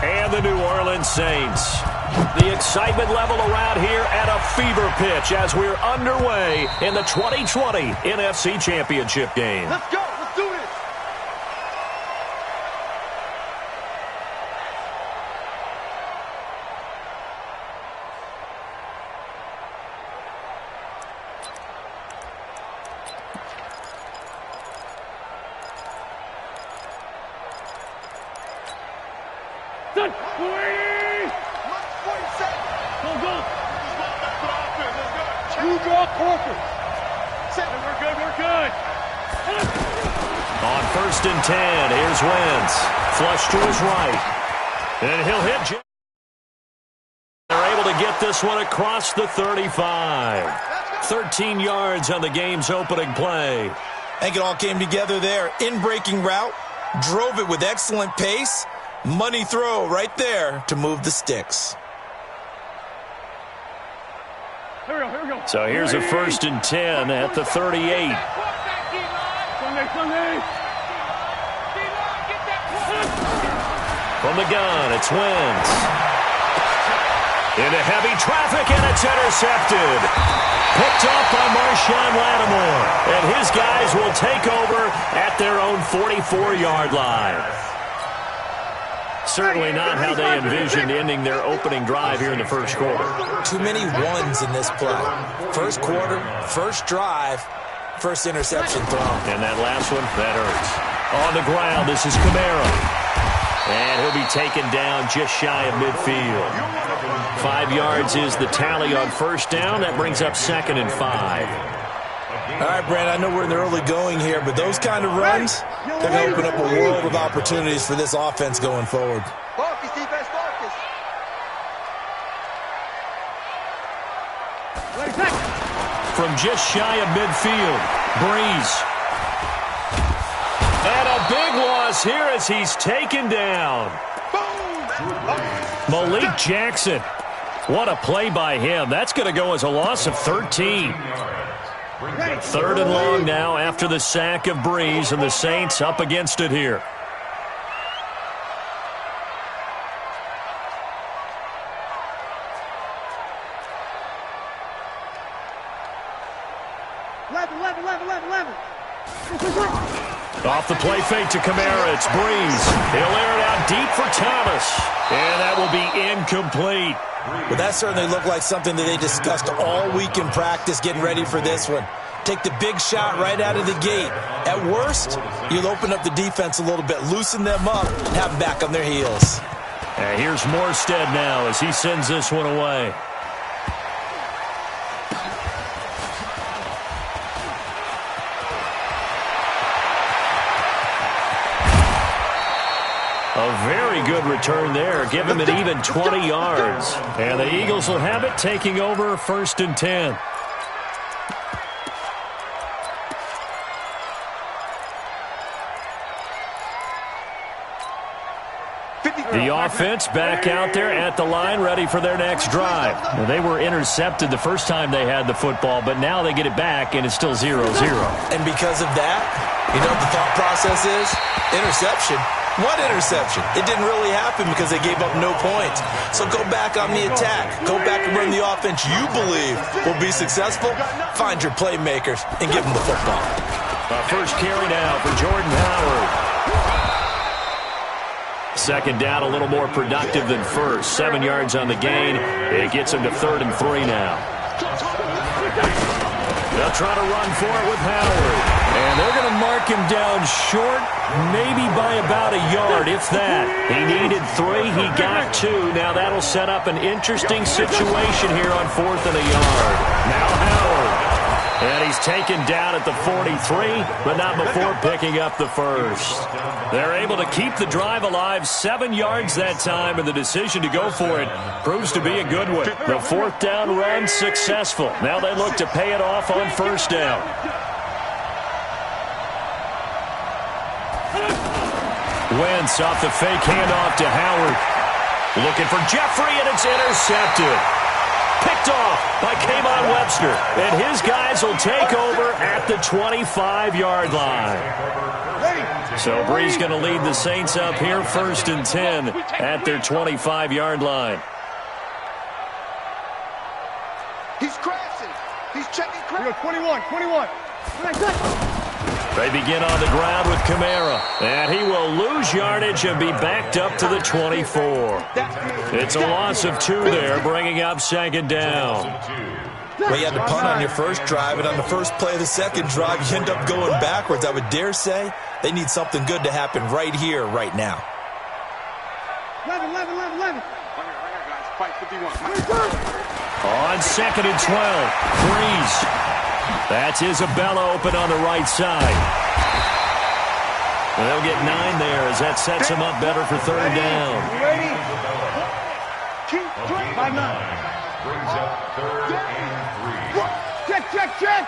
and the New Orleans Saints. The excitement level around here at a fever pitch as we're underway in the 2020 NFC Championship game. Let's go. Let's do this. Good. You draw corker. We're good. We're good. On 1st and 10, here's Wentz. Flush to his right. And he'll hit. They're able to get this one across the 35. 13 yards on the game's opening play. I think it all came together there. In-breaking route. Drove it with excellent pace. Money throw right there to move the sticks. So here's a 1st and 10 at the 38. From the gun, it's Wentz. Into heavy traffic, and it's intercepted. Picked off by Marshawn Lattimore. And his guys will take over at their own 44-yard line. Certainly not how they envisioned ending their opening drive here in the first quarter. Too many ones in this play. First quarter, first drive, first interception throw. And that last one, that hurts. On the ground, this is Kamara. And he'll be taken down just shy of midfield. 5 yards is the tally on first down. That brings up 2nd and 5. All right, Brandon, I know we're in the early going here, but those kind of runs, they're going to open up a world of opportunities for this offense going forward. Focus, defense, focus. From just shy of midfield, Breeze. And a big loss here as he's taken down. Malik Jackson. What a play by him. That's going to go as a loss of 13. 3rd and long now after the sack of Breeze, and the Saints up against it here. Off the play fake to Kamara, it's Breeze. He'll air it out deep for Thomas, and that will be incomplete. Well, that certainly looked like something that they discussed all week in practice getting ready for this one. Take the big shot right out of the gate. At worst, you'll open up the defense a little bit, loosen them up, and have them back on their heels. And here's Morstead now as he sends this one away. A very good return there. Give him an even 20 yards. And the Eagles will have it, taking over 1st and 10. The offense back out there at the line, ready for their next drive. Well, they were intercepted the first time they had the football, but now they get it back, and it's still 0-0. And because of that, you know what the thought process is? Interception. What interception? It didn't really happen because they gave up no points. So go back on the attack. Go back and run the offense you believe will be successful. Find your playmakers and give them the football. First carry now for Jordan Howard. 2nd down, a little more productive than first. 7 yards on the gain. It gets him to 3rd and 3 now. They'll try to run for it with Howard. And they're going to mark him down short, maybe by about a yard, if that. He needed 3. He got 2. Now that'll set up an interesting situation here on 4th and a yard. Now Howard. And he's taken down at the 43, but not before picking up the first. They're able to keep the drive alive, 7 yards that time, and the decision to go for it proves to be a good one. The 4th down run successful. Now they look to pay it off on 1st down. Wentz off the fake handoff to Howard. Looking for Jeffrey, and it's intercepted. picked off by K'Von Webster. And his guys will take over at the 25-yard line. So Bree's going to lead the Saints up here 1st and 10 at their 25-yard line. He's crashing. He's checking crash. 21. They begin on the ground with Kamara. And he will lose yardage and be backed up to the 24. It's a loss of 2 there, bringing up 2nd down. Well, you had to punt on your first drive, and on the first play of the second drive, you end up going backwards. I would dare say they need something good to happen right here, right now. 11. Fight 51. On 2nd and 12, Breeze. That's Isabella open on the right side. They'll get 9 there as that sets him up better for 3rd down. Ready? Keep by 9. Brings up 3rd and 3. Check.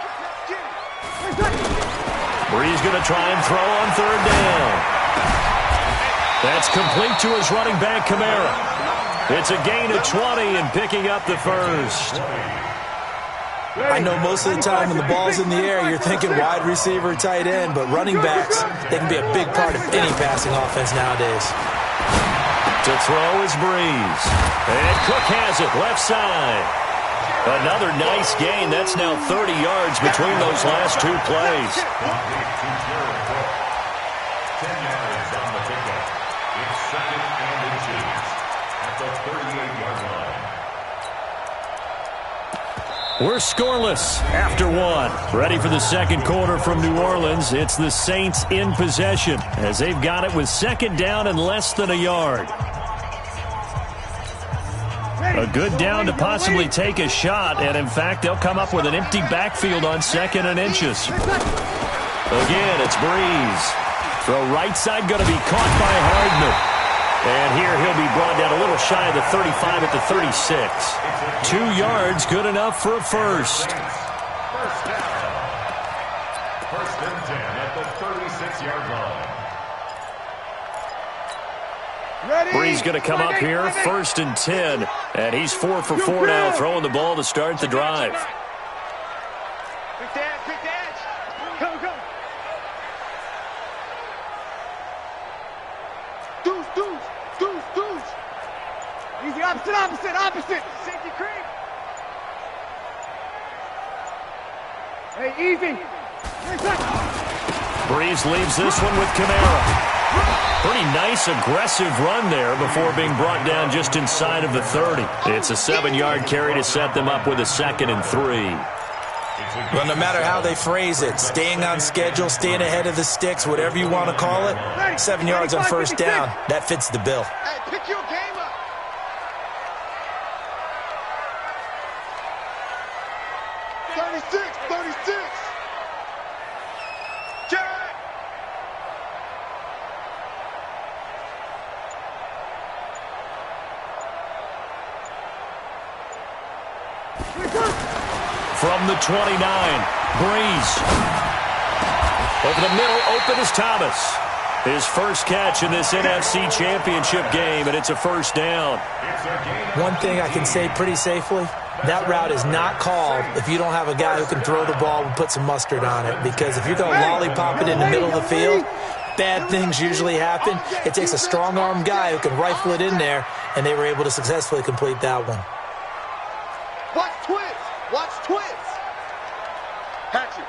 Breeze going to try and throw on 3rd down. That's complete to his running back, Kamara. It's a gain of 20 and picking up the first. I know most of the time when the ball's in the air, you're thinking wide receiver, tight end, but running backs, they can be a big part of any passing offense nowadays. To throw is Breeze. And Cook has it, left side. Another nice gain. That's now 30 yards between those last 2 plays. 10 yards on the pickup. It's 2nd and inches at the 38-yard line. We're scoreless after 1. Ready for the second quarter from New Orleans. It's the Saints in possession as they've got it with 2nd down and less than a yard. A good down to possibly take a shot, and in fact, they'll come up with an empty backfield on 2nd and inches. Again, it's Breeze. Throw right side going to be caught by Hardman. And here he'll be brought down a little shy of the 35 at the 36. 2 yards, good enough for a first. First down. 1st and 10 at the 36-yard line. Breeze going to come up here, 1st and 10. And he's 4 for 4 now, throwing the ball to start the drive. Big dash. Go. Deuce. Easy, opposite. Safety creep. Hey, easy. Breeze leaves this one with Kamara. Pretty nice, aggressive run there before being brought down just inside of the 30. It's a 7-yard carry to set them up with a 2nd and 3. Well, no matter how they phrase it, staying on schedule, staying ahead of the sticks, whatever you want to call it, 7 yards on 1st down, that fits the bill. Hey, pick your game up. From the 29, Breeze. Over the middle, open is Thomas. His first catch in this NFC Championship game, and it's a 1st down. One thing I can say pretty safely, that route is not called if you don't have a guy who can throw the ball and put some mustard on it. Because if you're going to lollipop it in the middle of the field, bad things usually happen. It takes a strong-arm guy who can rifle it in there, and they were able to successfully complete that one. Watch twist. Hatchet.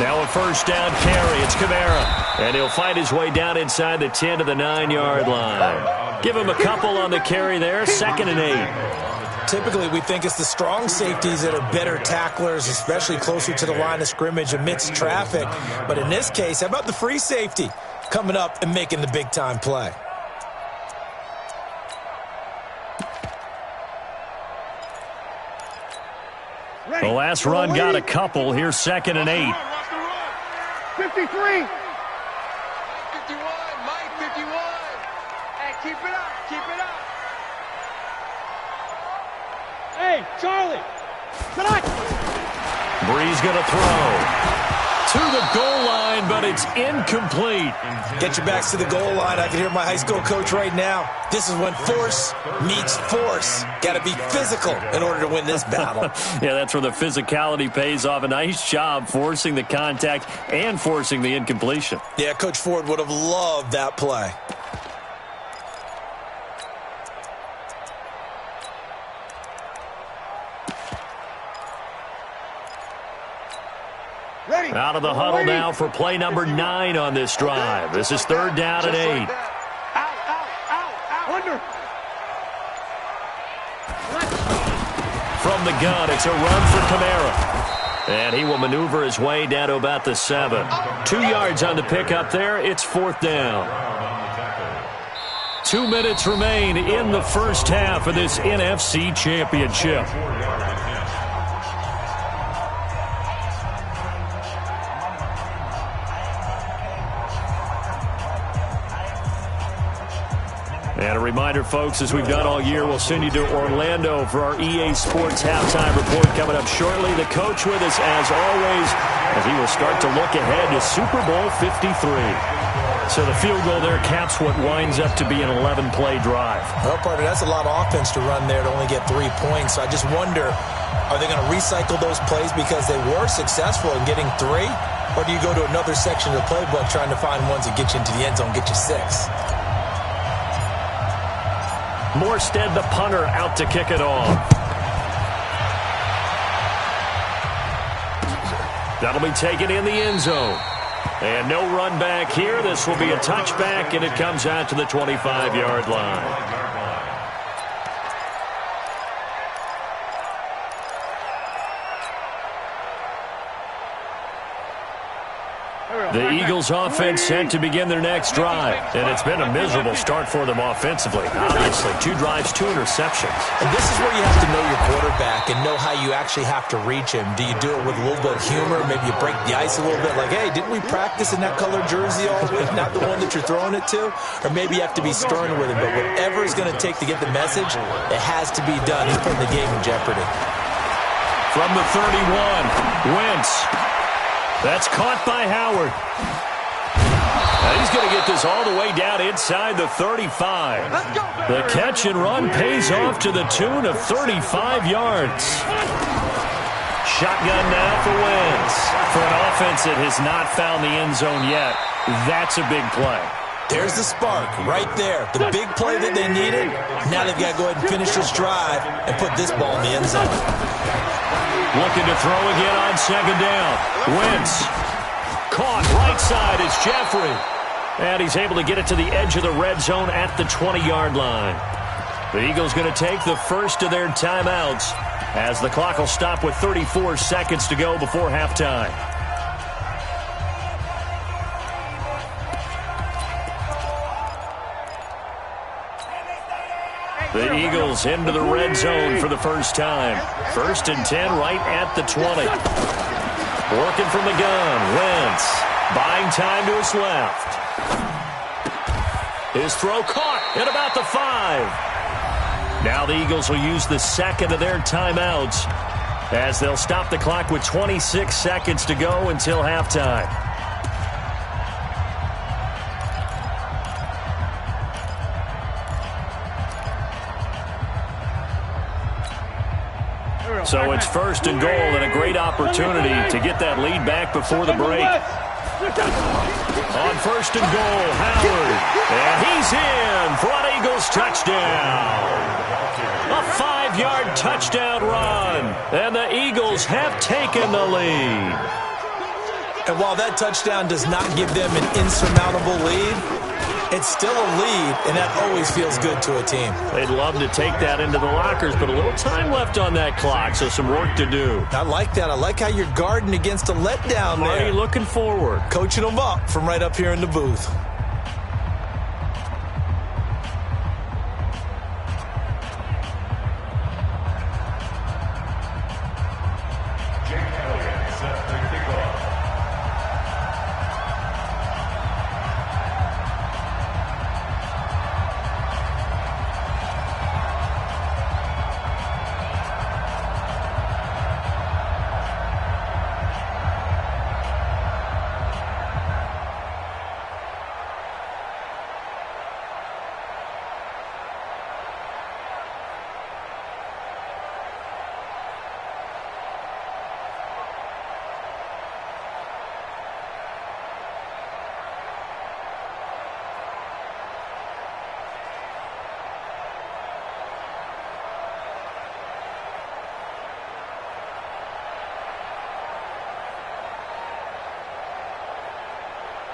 Now a 1st down carry. It's Kamara. And he'll find his way down inside the 10 to the 9-yard line. Give him a couple on the carry there. 2nd and 8. Typically, we think it's the strong safeties that are better tacklers, especially closer to the line of scrimmage amidst traffic. But in this case, how about the free safety coming up and making the big-time play? The last run got a couple. Here's 2nd and 8. 53. 51, Mike, 51. Hey, keep it up. Hey, Charlie. Tonight. Breeze going to throw. to the goal line, but it's incomplete. Get your backs to the goal line. I can hear my high school coach right now. This is when force meets force. Got to be physical in order to win this battle. Yeah, that's where the physicality pays off. A nice job forcing the contact and forcing the incompletion. Yeah, Coach Ford would have loved that play. Out of the huddle now for play number 9 on this drive. This is 3rd down and 8. Under. From the gun, it's a run for Kamara. And he will maneuver his way down to about the 7. 2 yards on the pickup there. It's 4th down. 2 minutes remain in the first half of this NFC Championship. And a reminder, folks, as we've done all year, we'll send you to Orlando for our EA Sports halftime report coming up shortly. The coach with us, as always, as he will start to look ahead to Super Bowl 53. So the field goal there caps what winds up to be an 11-play drive. Well, partner, that's a lot of offense to run there to only get 3 points. So I just wonder, are they going to recycle those plays because they were successful in getting 3? Or do you go to another section of the playbook trying to find ones that get you into the end zone, get you 6? Morstead, the punter, out to kick it off. That'll be taken in the end zone. And no run back here. This will be a touchback, and it comes out to the 25-yard line. The Eagles offense set to begin their next drive. And it's been a miserable start for them offensively. Obviously, 2 drives, 2 interceptions. And this is where you have to know your quarterback and know how you actually have to reach him. Do you do it with a little bit of humor? Maybe you break the ice a little bit. Like, hey, didn't we practice in that colored jersey all week? Not the one that you're throwing it to? Or maybe you have to be stern with him. But whatever it's going to take to get the message, it has to be done. He's putting the game in jeopardy. From the 31, Wentz. That's caught by Howard. Now he's going to get this all the way down inside the 35. The catch and run pays off to the tune of 35 yards. Shotgun now for Wentz. For an offense that has not found the end zone yet, that's a big play. There's the spark right there. The big play that they needed. Now they've got to go ahead and finish this drive and put this ball in the end zone. Looking to throw again on 2nd down. Wentz. Caught right side. It's Jeffrey. And he's able to get it to the edge of the red zone at the 20-yard line. The Eagles going to take the first of their timeouts as the clock will stop with 34 seconds to go before halftime. The Eagles into the red zone for the first time. 1st and 10 right at the 20. Working from the gun. Wentz buying time to his left. His throw caught at about the 5. Now the Eagles will use the second of their timeouts as they'll stop the clock with 26 seconds to go until halftime. So it's 1st and goal and a great opportunity to get that lead back before the break. On 1st and goal, Howard. And he's in for an Eagles touchdown. A 5-yard touchdown run. And the Eagles have taken the lead. And while that touchdown does not give them an insurmountable lead, it's still a lead, and that always feels good to a team. They'd love to take that into the lockers, but a little time left on that clock, so some work to do. I like that. I like how you're guarding against a letdown there. Marty looking forward. Coaching them up from right up here in the booth.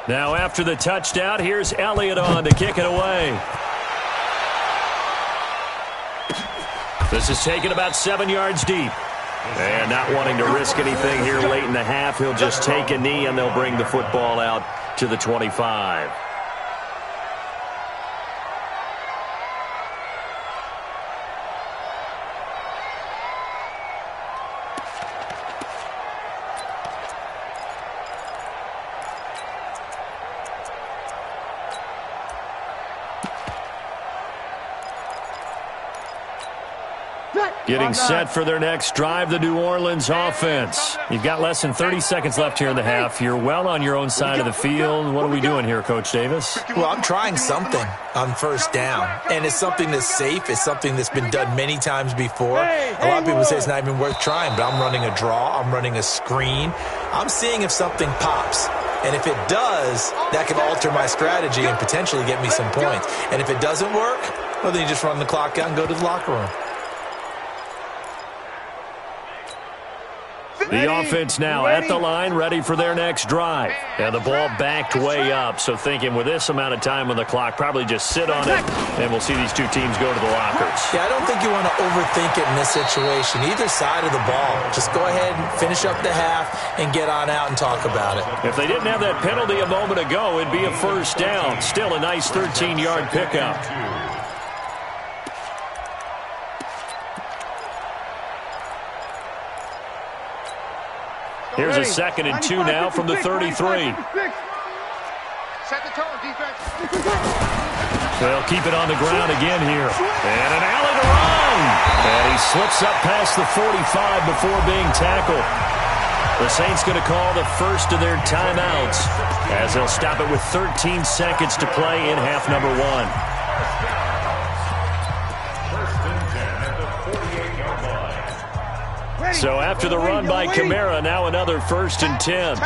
Now after the touchdown, here's Elliott on to kick it away. This is taken about 7 yards deep. And not wanting to risk anything here late in the half, he'll just take a knee and they'll bring the football out to the 25. Getting set for their next drive, the New Orleans offense. You've got less than 30 seconds left here in the half. You're well on your own side of the field. What are we doing here, Coach Davis? Well, I'm trying something on first down, and it's something that's safe. It's something that's been done many times before. A lot of people say it's not even worth trying, but I'm running a draw. I'm running a screen. I'm seeing if something pops. And if it does, that can alter my strategy and potentially get me some points. And if it doesn't work, well, then you just run the clock out and go to the locker room. The offense now at the line, ready for their next drive. And the ball backed way up, so thinking with this amount of time on the clock, probably just sit on it, and we'll see these two teams go to the lockers. Yeah, I don't think you want to overthink it in this situation. Either side of the ball. Just go ahead and finish up the half and get on out and talk about it. If they didn't have that penalty a moment ago, it'd be a first down. Still a nice 13-yard pickup. Here's a 2nd and 2 now from the 33. Set the tone, defense. They'll keep it on the ground again here. And an alley to run. And he slips up past the 45 before being tackled. The Saints going to call the first of their timeouts as they'll stop it with 13 seconds to play in half number 1. So after the run by Kamara, now another 1st and 10.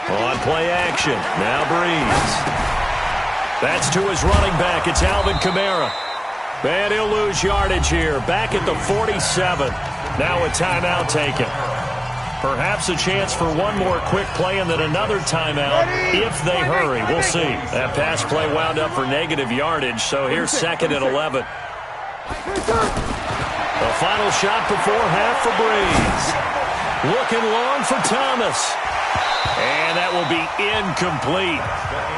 On play action, now Breeze. That's to his running back, it's Alvin Kamara. And he'll lose yardage here, back at the 47. Now a timeout taken. Perhaps a chance for one more quick play and then another timeout if they hurry. We'll see. That pass play wound up for negative yardage, so here's 2nd and 11. The final shot before half for Breeze. Looking long for Thomas. And that will be incomplete.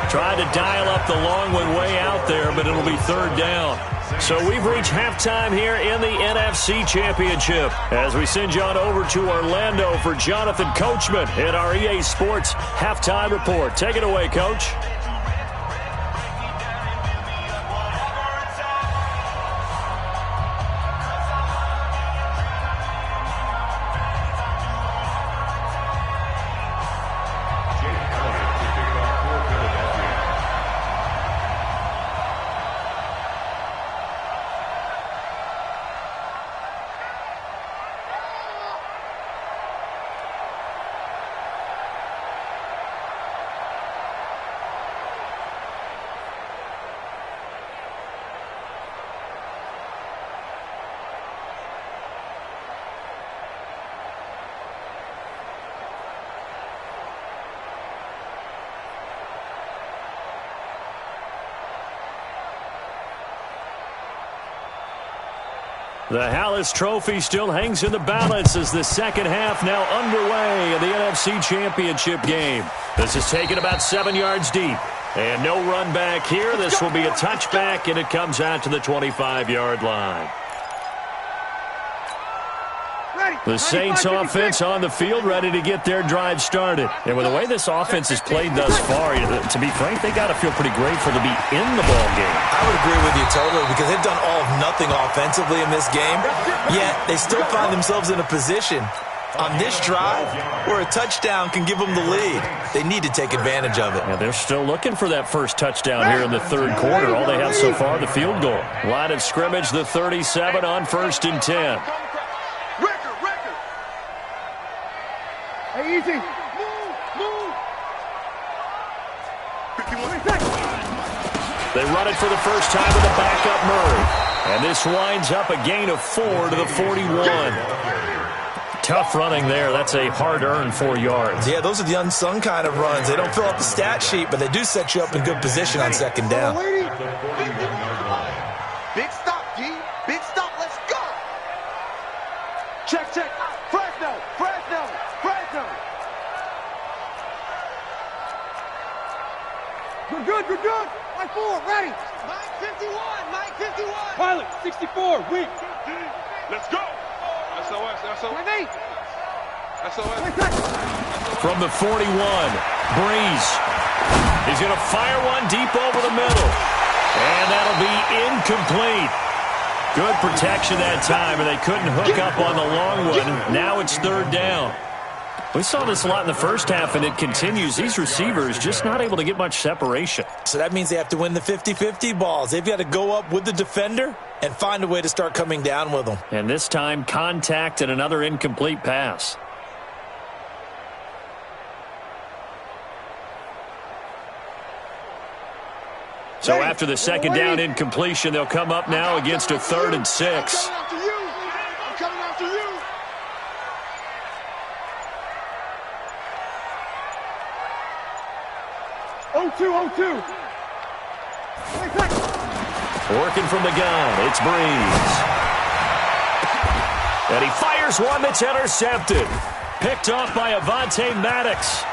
Tried to dial up the long one way out there, but it'll be 3rd down. So we've reached halftime here in the NFC Championship as we send you on over to Orlando for Jonathan Coachman in our EA Sports Halftime Report. Take it away, Coach. The Hallis Trophy still hangs in the balance as the second half now underway in the NFC Championship game. This is taken about 7 yards deep. And no run back here. This will be a touchback, and it comes out to the 25-yard line. The Saints offense on the field ready to get their drive started. And with the way this offense has played thus far, to be frank, they got to feel pretty grateful to be in the ball game. I would agree with you totally because they've done all of nothing offensively in this game, yet they still find themselves in a position on this drive where a touchdown can give them the lead. They need to take advantage of it. Yeah, they're still looking for that first touchdown here in the 3rd quarter. All they have so far, the field goal. Line of scrimmage, the 37 on 1st and 10. Hey, easy. Move. They run it for the first time with a backup Murray. And this winds up a gain of 4 to the 41. Tough running there. That's a hard-earned 4 yards. Yeah, those are the unsung kind of runs. They don't fill up the stat sheet, but they do set you up in good position on second down. Big stop, G. Big stop. Let's go. Check, check. Fresno, Fresno, Fresno. You're good, you're good. Line 4, ready. Mike 51, Mike 51. Pilot, 64, weak. Let's go. SOS, SOS. SOS. From the 41, Breeze. He's going to fire one deep over the middle. And that'll be incomplete. Good protection that time, and they couldn't hook up on the long one. Now it's third down. We saw this a lot in the first half, and it continues. These receivers just not able to get much separation. So that means they have to win the 50-50 balls. They've got to go up with the defender and find a way to start coming down with them. And this time, contact and another incomplete pass. So after the second down incompletion, they'll come up now against a 3rd and 6. I'm coming after you. 0-2. Working from the gun, it's Breeze. And he fires one that's intercepted. Picked off by Avonte Maddox.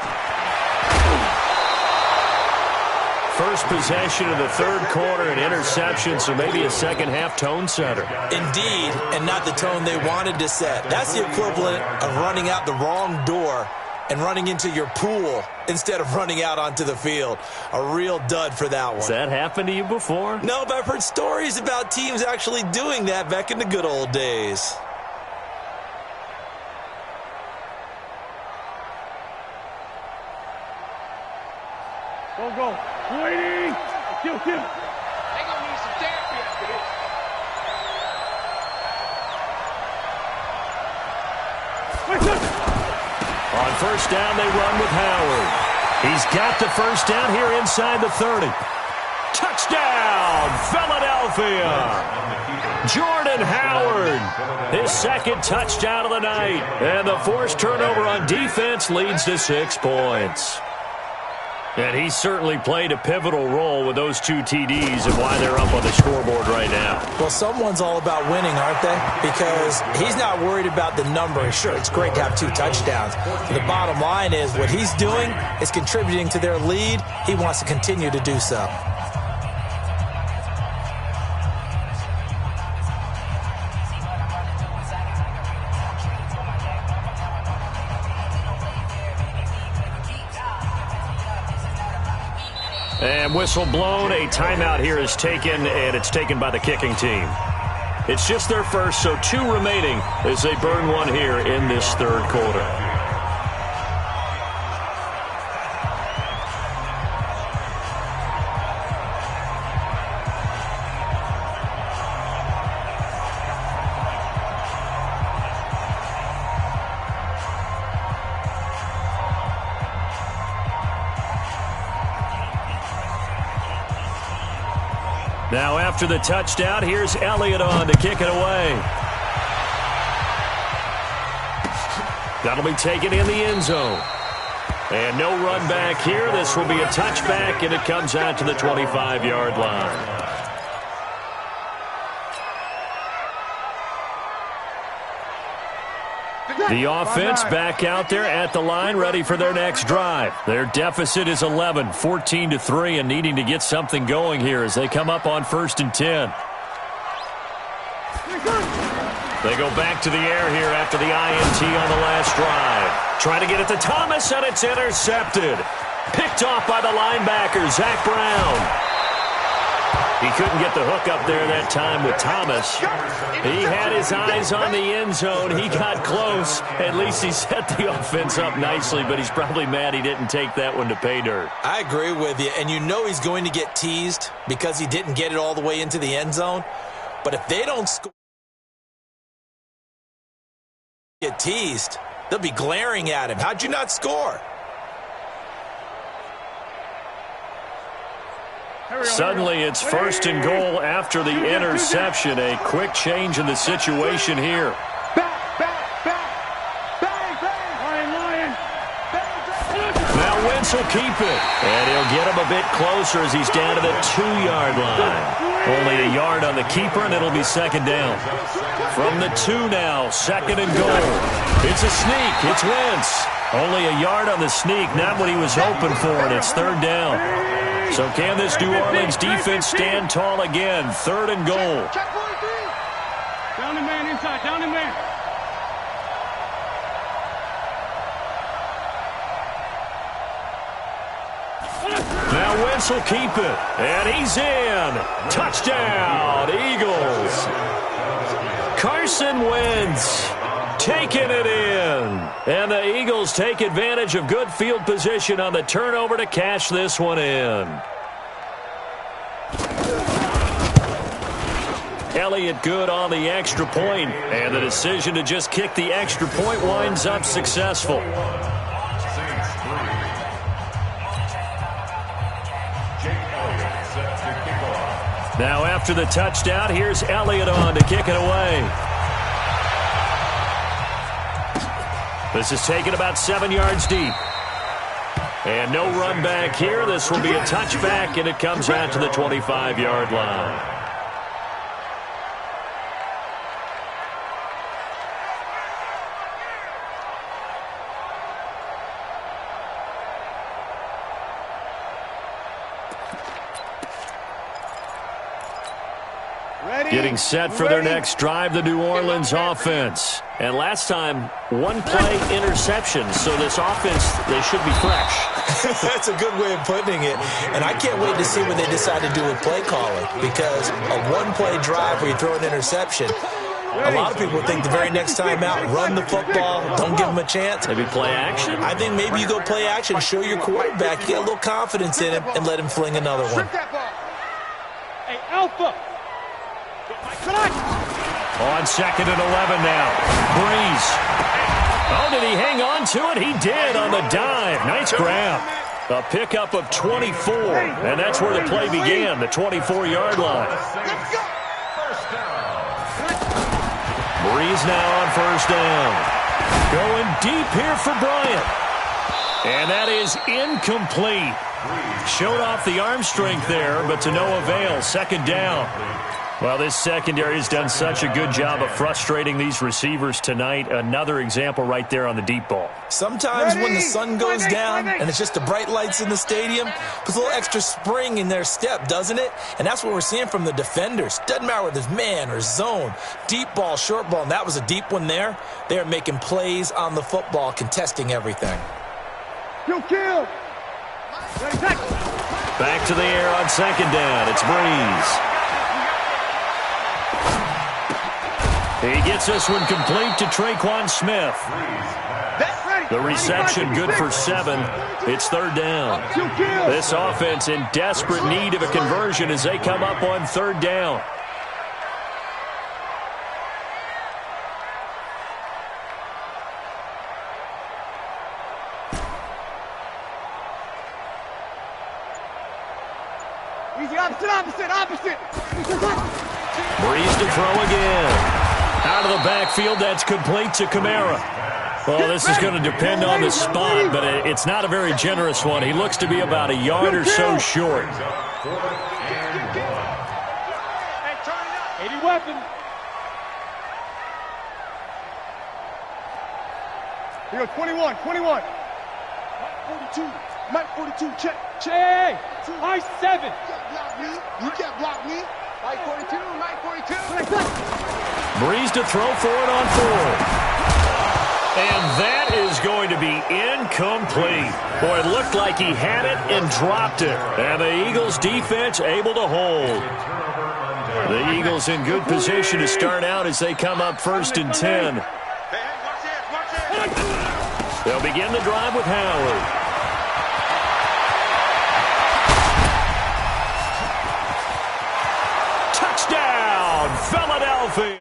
First possession of the third quarter, an interception, so maybe a second-half tone setter. Indeed, and not the tone they wanted to set. That's the equivalent of running out the wrong door and running into your pool instead of running out onto the field. A real dud for that one. Has that happened to you before? No, but I've heard stories about teams actually doing that back in the good old days. Go. Waiting. Kill. They gonna need some therapy after this. On first down, they run with Howard. He's got the first down here inside the 30. Touchdown, Philadelphia! Jordan Howard, his second touchdown of the night. And the forced turnover on defense leads to 6 points. And he certainly played a pivotal role with those 2 TDs and why they're up on the scoreboard right now. Well, someone's all about winning, aren't they? Because he's not worried about the number. Sure, it's great to have 2 touchdowns. But the bottom line is what he's doing is contributing to their lead. He wants to continue to do so. And whistle blown, a timeout here is taken, and it's taken by the kicking team. It's just their first, so 2 remaining as they burn one here in this third quarter. Now after the touchdown, here's Elliott on to kick it away. That'll be taken in the end zone. And no run back here. This will be a touchback, and it comes out to the 25-yard line. The offense back out there at the line, ready for their next drive. Their deficit is 11, 14-3, and needing to get something going here as they come up on 1st and 10. They go back to the air here after the INT on the last drive. Trying to get it to Thomas, and it's intercepted. Picked off by the linebacker, Zach Brown. He couldn't get the hook up there that time with Thomas. He had his eyes on the end zone. He got close. At least he set the offense up nicely, but he's probably mad he didn't take that one to pay dirt. I agree with you, and you know he's going to get teased because he didn't get it all the way into the end zone. But if they don't score, get teased, they'll be glaring at him. How'd you not score? Suddenly it's 1st and goal after the interception. A quick change in the situation here. Now Wentz will keep it. And he'll get him a bit closer as he's down to the 2-yard line. Only a yard on the keeper, and it'll be 2nd down. From the 2 now, 2nd and goal. It's a sneak. It's Wentz. Only a yard on the sneak, not what he was hoping for, and it's 3rd down. So can this New Orleans defense stand tall again? 3rd and goal. Down the man inside, down the man. Now Wentz will keep it, and he's in. Touchdown, Eagles. Carson Wentz taking it in. And the Eagles take advantage of good field position on the turnover to cash this one in. Elliott good on the extra point, and the decision to just kick the extra point winds up successful. Now after the touchdown, here's Elliott on to kick it away. This is taken about 7 yards deep. And no run back here. This will be a touchback, and it comes out to the 25-yard line. Getting set for their next drive, the New Orleans offense. And last time, 1-play interception. So this offense, they should be fresh. That's a good way of putting it. And I can't wait to see what they decide to do with play calling. Because a 1-play drive where you throw an interception, a lot of people think the very next time out, run the football, don't give them a chance. Maybe play action? I think maybe you go play action, show your quarterback, you get a little confidence in him, and let him fling another one. Hey, Alpha. On 2nd and 11 now. Breeze. Oh, did he hang on to it? He did on the dive. Nice grab. A pickup of 24, and that's where the play began, the 24-yard line. Breeze now on 1st down. Going deep here for Bryant. And that is incomplete. Showed off the arm strength there, but to no avail. 2nd down. Well, this secondary has done such a good job of frustrating these receivers tonight. Another example right there on the deep ball. Sometimes when the sun goes down and it's just the bright lights in the stadium, puts a little extra spring in their step, doesn't it? And that's what we're seeing from the defenders. Doesn't matter whether it's man or zone, deep ball, short ball, and that was a deep one there. They're making plays on the football, contesting everything. Kill. Back to the air on 2nd down. It's Breeze. He gets this one complete to Traquan Smith. The reception good for 7. It's 3rd down. This offense in desperate need of a conversion as they come up on 3rd down. Easy, opposite. Breeze to throw again. Out of the backfield, that's complete to Kamara. Well, this is going to depend on the spot, but it's not a very generous one. He looks to be about a yard or so short. 80 weapon. Here, 21. Mike 42, check. I-7. You can't block me. Mike 42. Breeze to throw for it on 4th. And that is going to be incomplete. Boy, it looked like he had it and dropped it. And the Eagles defense able to hold. The Eagles in good position to start out as they come up 1st and 10. They'll begin the drive with Howard. Touchdown, Philadelphia.